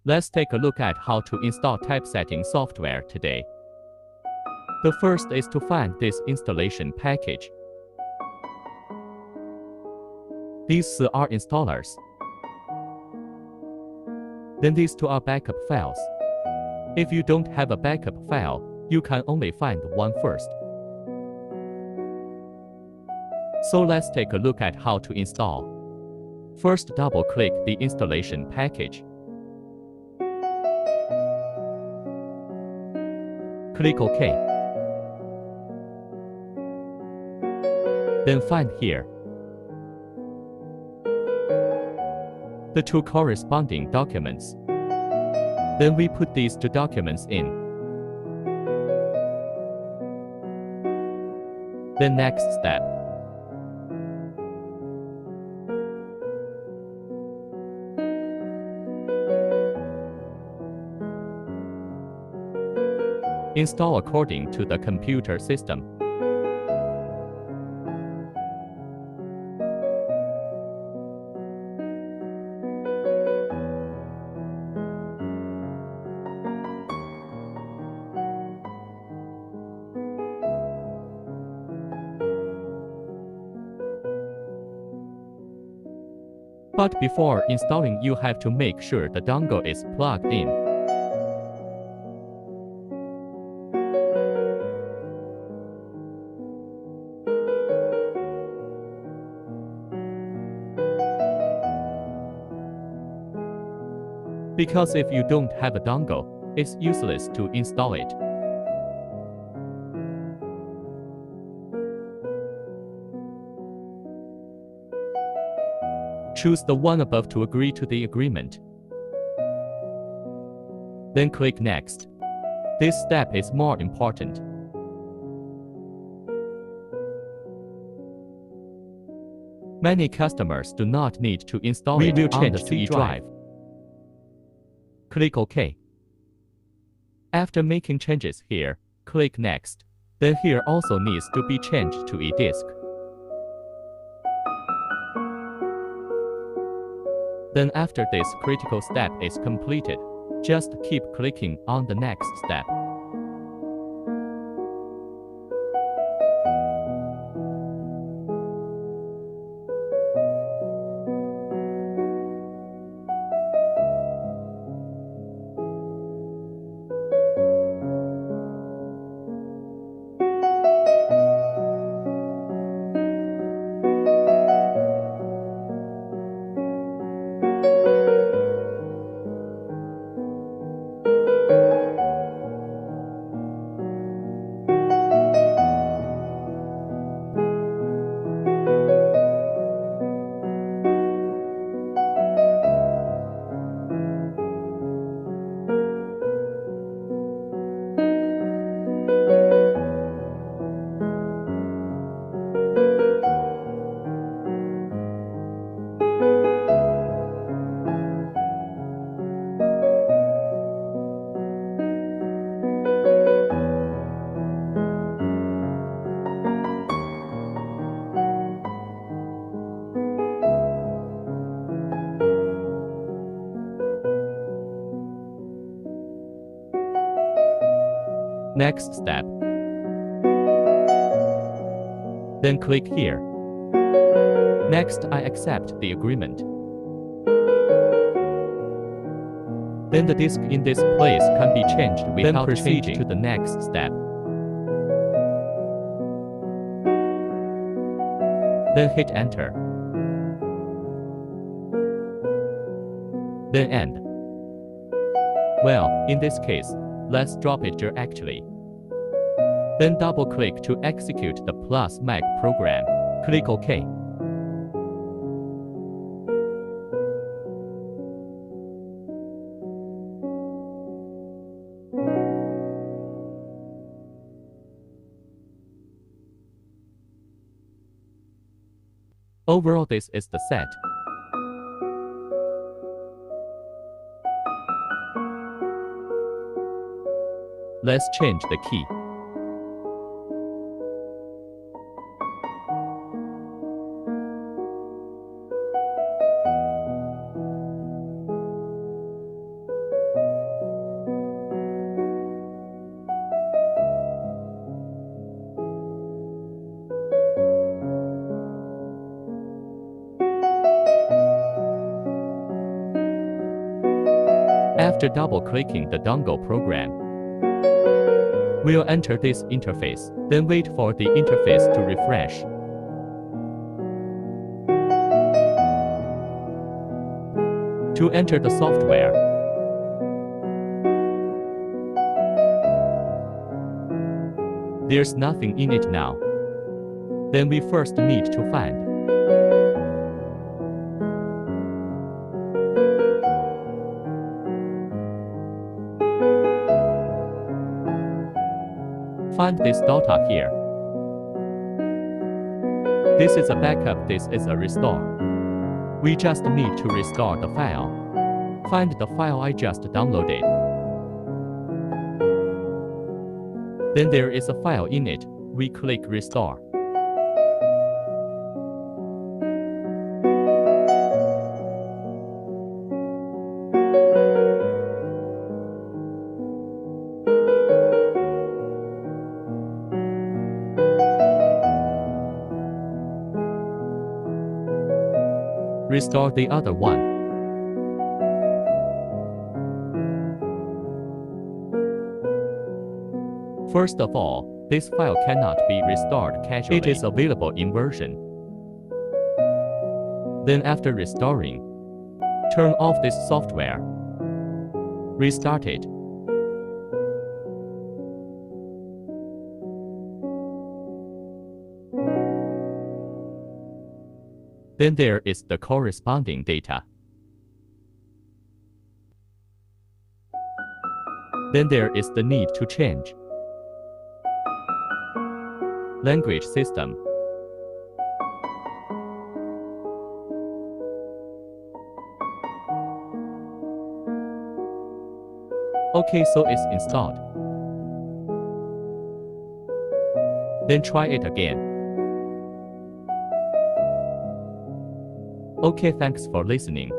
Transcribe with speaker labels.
Speaker 1: Let's take a look at how to install typesetting software today. The first is to find this installation package. These two are installers. Then these two are backup files. If you don't have a backup file, you can only find one first. So let's take a look at how to install. First, double-click the installation package. Click OK. Then find here the two corresponding documents. Then we put these two documents in. The next step. Install according to the computer system. But before installing, you have to make sure the dongle is plugged in. Because if you don't have a dongle, it's useless to install it. Choose the one above to agree to the agreement. Then click Next. This step is more important. Many customers do not need to install it on the C drive. Click OK. After making changes here, click Next. Then here also needs to be changed to a disk. Then after this critical step is completed, just keep clicking on the next step. Next step. Then click here. Next, I accept the agreement. Then the disk in this place can be changed without proceeding to the next step. Then hit Enter. Then End. Well, in this case, let's drop it directly. Then double-click to execute the +Mag program. Click OK. Overall, this is the set. Let's change the key. After double-clicking the dongle program, we'll enter this interface, then wait for the interface to refresh. To enter the software, there's nothing in it now. Then we first need to find this data here. This is a backup, this is a restore. We just need to restore the file. Find the file I just downloaded. Then there is a file in it. We click restore. Restore the other one. First of all, this file cannot be restored casually. It is available in version. Then after restoring, turn off this software. Restart it. Then there is the corresponding data. Then there is the need to change language system. Okay, so it's installed. Then try it again. Okay, thanks for listening.